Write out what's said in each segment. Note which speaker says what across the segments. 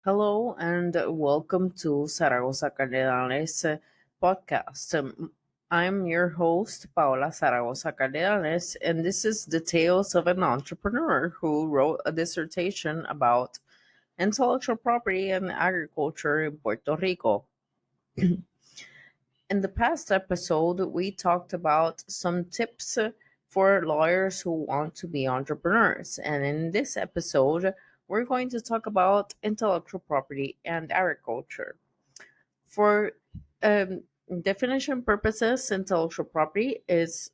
Speaker 1: Hello and welcome to Zaragoza Cardenales podcast. I'm your host, Paola Zaragoza Cardenales, and this is the tales of an entrepreneur who wrote a dissertation about intellectual property and agriculture in Puerto Rico. In the past episode, we talked about some tips for lawyers who want to be entrepreneurs. And in this episode, we're going to talk about intellectual property and agriculture. For um, definition purposes, intellectual property is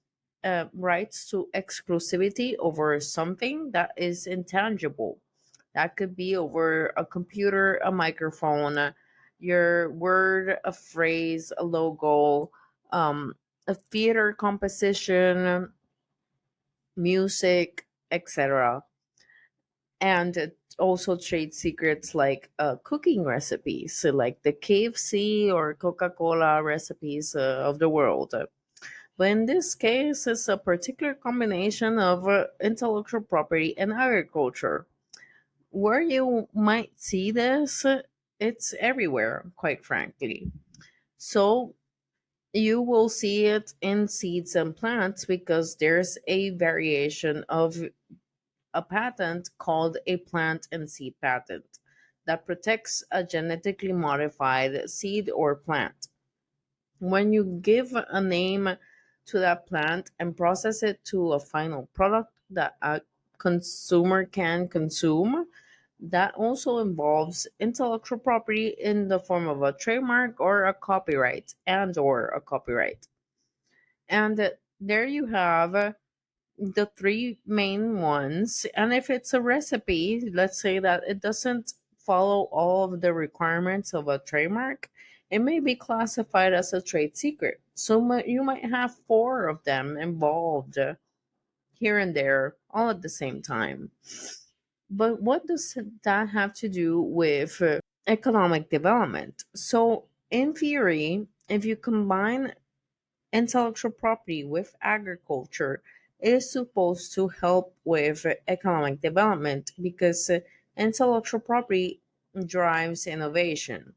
Speaker 1: rights to exclusivity over something that is intangible. That could be over a computer, a microphone, your word, a phrase, a logo, a theater composition, music, etc. And also trade secrets like cooking recipes, so like the KFC or Coca-Cola recipes of the world. But in this case, it's a particular combination of intellectual property and agriculture. Where you might see this, it's everywhere, quite frankly. So you will see it in seeds and plants because there's a variation of a patent called a plant and seed patent that protects a genetically modified seed or plant. When you give a name to that plant and process it to a final product that a consumer can consume, that also involves intellectual property in the form of a trademark or a copyright and there you have the three main ones. And if it's a recipe, let's say that it doesn't follow all of the requirements of a trademark, it may be classified as a trade secret. So you might have four of them involved here and there all at the same time. But what does that have to do with economic development? So, in theory, if you combine intellectual property with agriculture, it is supposed to help with economic development because intellectual property drives innovation.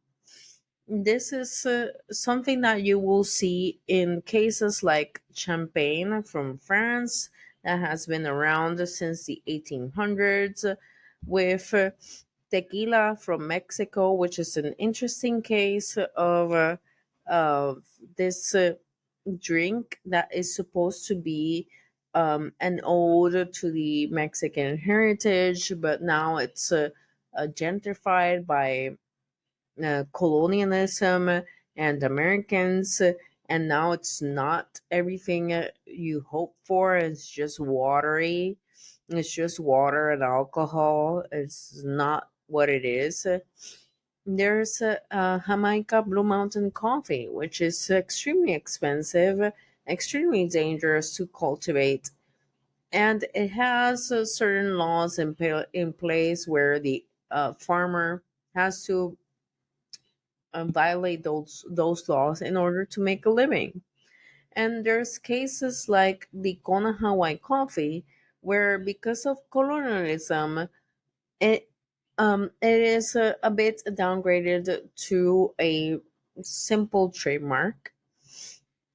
Speaker 1: This is something that you will see in cases like champagne from France that has been around since the 1800s, with tequila from Mexico, which is an interesting case of this drink that is supposed to be an ode to the Mexican heritage, but now it's gentrified by colonialism and Americans, and now it's not everything you hope for. It's just watery. It's just water and alcohol. It's not what it is. There's Jamaica Blue Mountain Coffee, which is extremely expensive, extremely dangerous to cultivate, and it has certain laws in place where the farmer has to violate those laws in order to make a living. And there's cases like the Kona Hawaiian Coffee, where because of colonialism, it it is a bit downgraded to a simple trademark,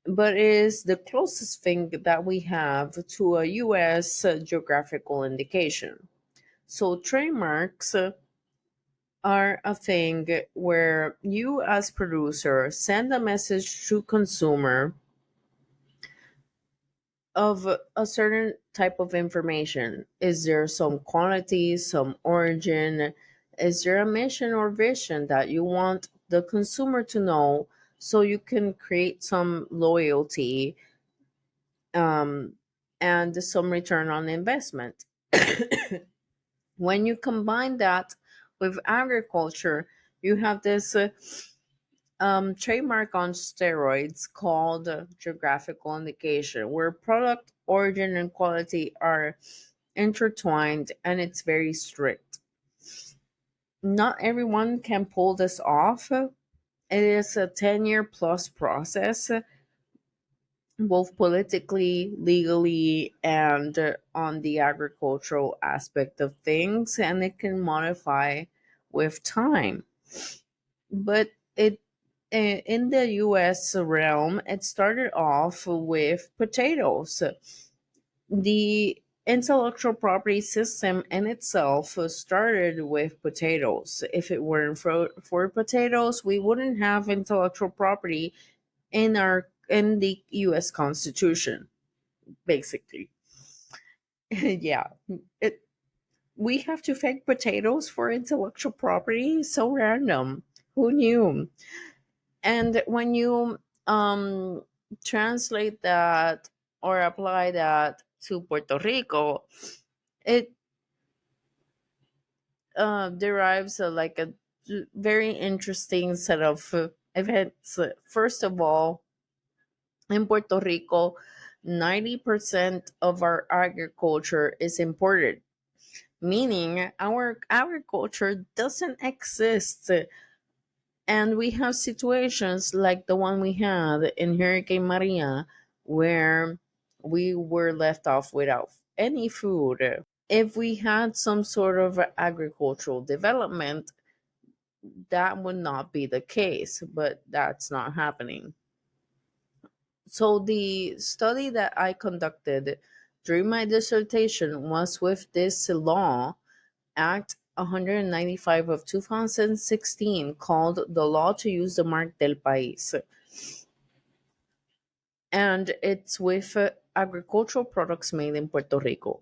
Speaker 1: but it is the closest thing that we have to a U.S. Geographical indication. So trademarks are a thing where you as producer send a message to consumer of a certain type of information. Is there some quantity, some origin? Is there a mission or vision that you want the consumer to know so you can create some loyalty um, and some return on investment? When you combine that with agriculture, you have this trademark on steroids called geographical indication, where product origin and quality are intertwined and it's very strict. Not everyone can pull this off. It is a 10-year plus process, both politically, legally, and on the agricultural aspect of things, and it can modify with time. But it in the US realm, it started off with potatoes. The intellectual property system in itself started with potatoes. If it weren't for potatoes, we wouldn't have intellectual property in the US Constitution, basically. Yeah. It we have to fake potatoes for intellectual property. So random. Who knew? And when you translate that or apply that to Puerto Rico, it derives like a very interesting set of events. First of all, in Puerto Rico, 90% of our agriculture is imported, meaning our agriculture doesn't exist. And we have situations like the one we had in Hurricane Maria, where we were left off without any food. If we had some sort of agricultural development, that would not be the case, but that's not happening. So, the study that I conducted during my dissertation was with this law, Act 195 of 2016, called the Law to Use the Mark del País. And it's with agricultural products made in Puerto Rico.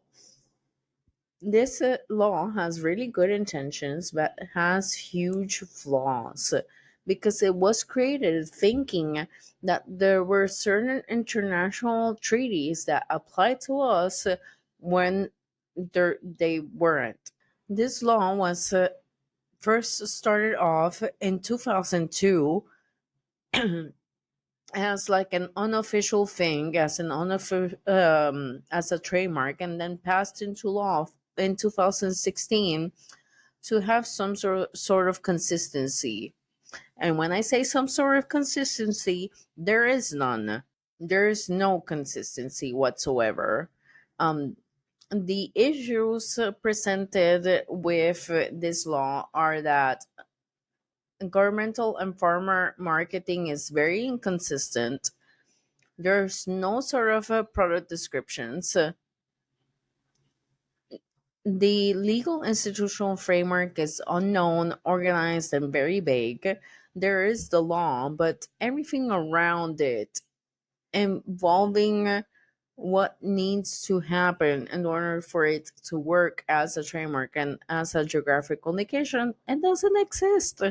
Speaker 1: This law has really good intentions, but has huge flaws because it was created thinking that there were certain international treaties that apply to us when they weren't. This law was first started off in 2002 as like an unofficial thing, as as a trademark, and then passed into law in 2016 to have some sort of consistency. And when I say some sort of consistency, there is none. There is no consistency whatsoever. Um, the issues presented with this law are that governmental and farmer marketing is very inconsistent. There's no sort of product descriptions. The legal institutional framework is unknown, organized, and very vague. There is the law, but everything around it involving what needs to happen in order for it to work as a trademark and as a geographical indication, it doesn't exist.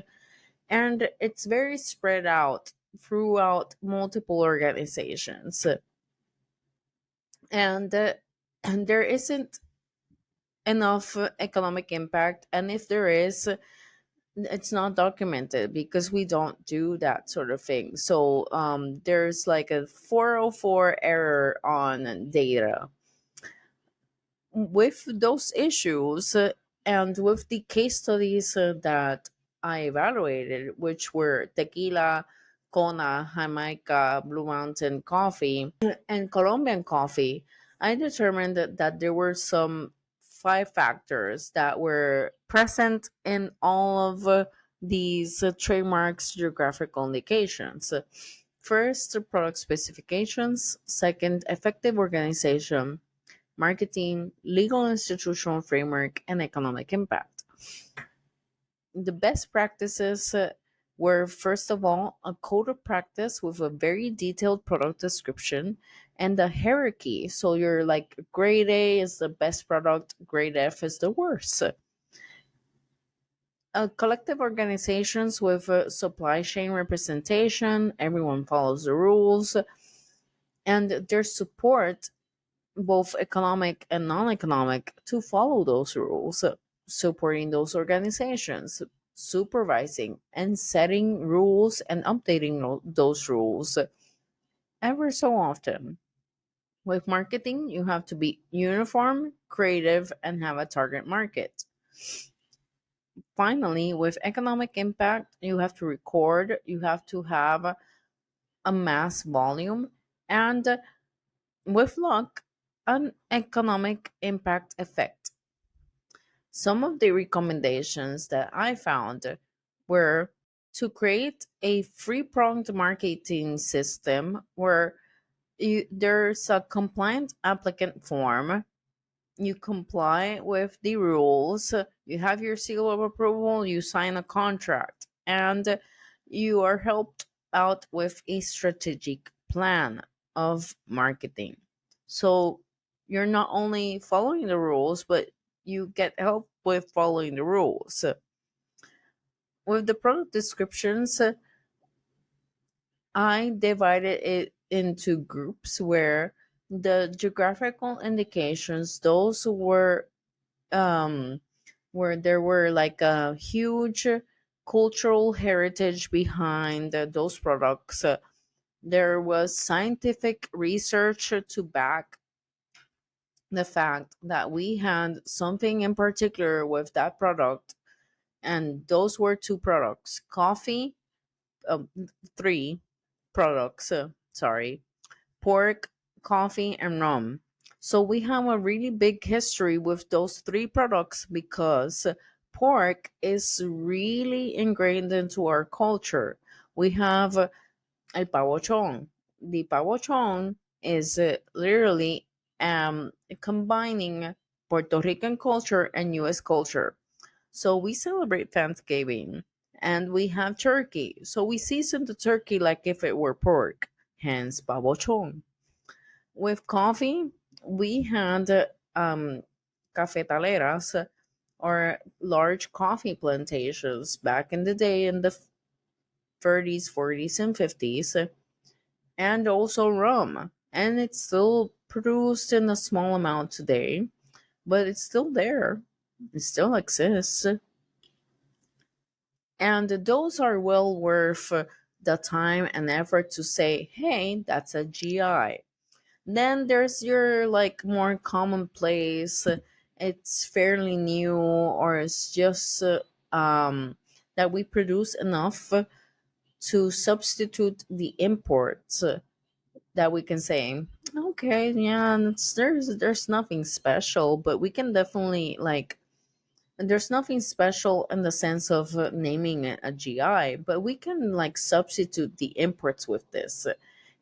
Speaker 1: And it's very spread out throughout multiple organizations. And, and there isn't enough economic impact, and if there is, it's not documented because we don't do that sort of thing. So there's like a 404 error on data. With those issues and with the case studies that I evaluated, which were Tequila, Kona, Jamaica, Blue Mountain Coffee, and Colombian coffee, I determined that there were some five factors that were present in all of these trademarks geographical indications. First, product specifications. Second, effective organization, marketing, legal institutional framework, and economic impact. The best practices were, first of all, a code of practice with a very detailed product description and a hierarchy. So you're like, grade A is the best product, grade F is the worst. Collective organizations with supply chain representation, everyone follows the rules, and their support, both economic and non-economic, to follow those rules, supporting those organizations, supervising and setting rules and updating those rules ever so often. With marketing, you have to be uniform, creative, and have a target market. Finally, with economic impact, you have to record, you have to have a mass volume, and with luck, an economic impact effect. Some of the recommendations that I found were to create a free pronged marketing system where there's a compliant applicant form. You comply with the rules, you have your seal of approval, you sign a contract, and you are helped out with a strategic plan of marketing. So you're not only following the rules, but you get help with following the rules. With the product descriptions, I divided it into groups where the geographical indications, those um, where there were like a huge cultural heritage behind those products. There was scientific research to back the fact that we had something in particular with that product, and those were two products: coffee, um, three products, sorry, pork, coffee, and rum. So we have a really big history with those three products because pork is really ingrained into our culture. We have el pavochon. The pavochon is literally combining Puerto Rican culture and US culture. So we celebrate Thanksgiving and we have turkey. So we season the turkey like if it were pork, hence pavochon. With coffee, we had cafetaleras or large coffee plantations back in the day in the 30s, 40s, and 50s, and also rum. And it's still produced in a small amount today, but it's still there. It still exists. And those are well worth the time and effort to say, hey, that's a GI. Then there's your like more commonplace, it's fairly new, or it's just that we produce enough to substitute the imports, that we can say, okay, yeah, there's nothing special, but we can definitely like, there's nothing special in the sense of naming it a GI, but we can like substitute the imports with this.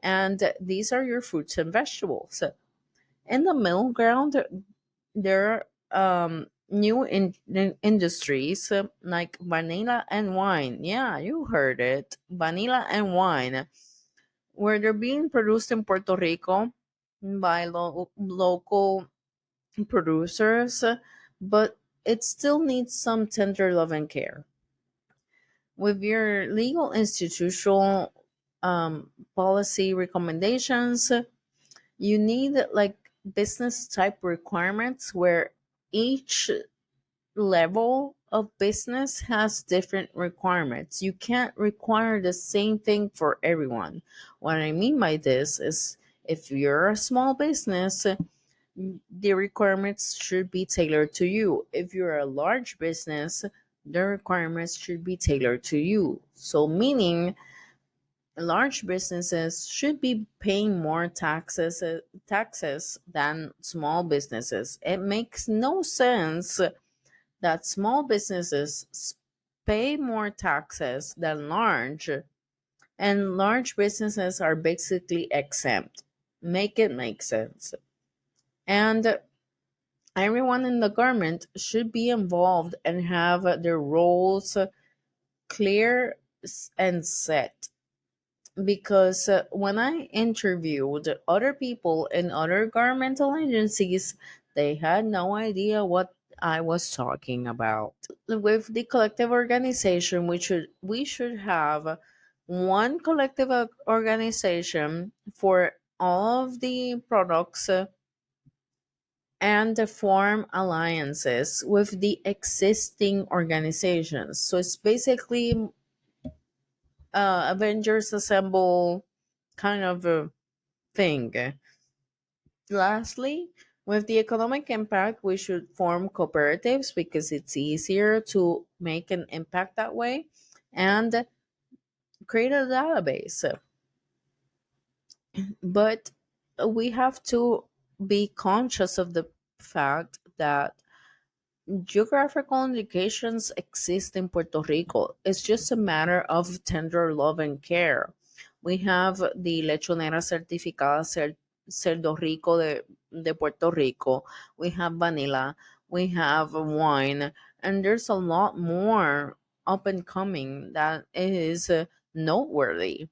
Speaker 1: And these are your fruits and vegetables. In the middle ground, there are new industries like vanilla and wine. Yeah, you heard it. Vanilla and wine, where they're being produced in Puerto Rico by local producers, but it still needs some tender love and care. With your legal institutional policy recommendations, you need like business type requirements where each level of business has different requirements. You can't require the same thing for everyone. What I mean by this is, if you're a small business, the requirements should be tailored to you. If you're a large business, the requirements should be tailored to you. So, meaning large businesses should be paying more taxes than small businesses. It makes no sense that small businesses pay more taxes than large, and large businesses are basically exempt. Make it make sense. And everyone in the government should be involved and have their roles clear and set. Because when I interviewed other people in other governmental agencies, they had no idea what I was talking about. With the collective organization, we should have one collective organization for all of the products, and form alliances with the existing organizations. So it's basically Avengers Assemble kind of a thing. Lastly, with the economic impact, we should form cooperatives because it's easier to make an impact that way, and create a database. But we have to be conscious of the fact that Geographical indications exist in Puerto Rico. It's just a matter of tender love and care. We have the Lechonera Certificada Cerdo Rico de Puerto Rico. We have vanilla. We have wine. And there's a lot more up and coming that is noteworthy.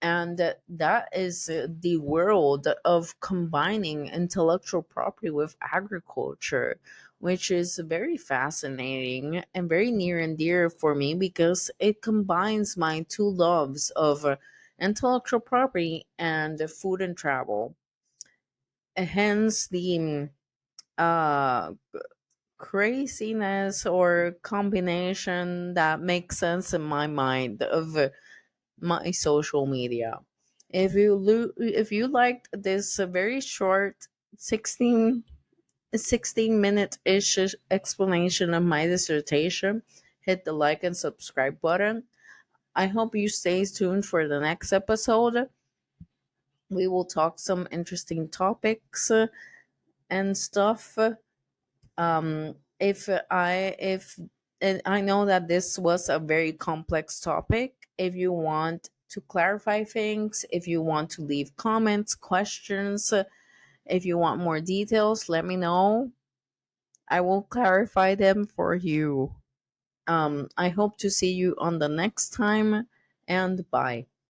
Speaker 1: And that is the world of combining intellectual property with agriculture, which is very fascinating and very near and dear for me because it combines my two loves of intellectual property and food and travel. Hence the uh, craziness or combination that makes sense in my mind of my social media. If you liked this very short 16 minute ish explanation of my dissertation, hit the like and subscribe button. I hope you stay tuned for the next episode. We will talk some interesting topics and stuff. If and I know that this was a very complex topic. If you want to clarify things, if you want to leave comments, questions, if you want more details, let me know. I will clarify them for you. I hope to see you on the next time, and bye.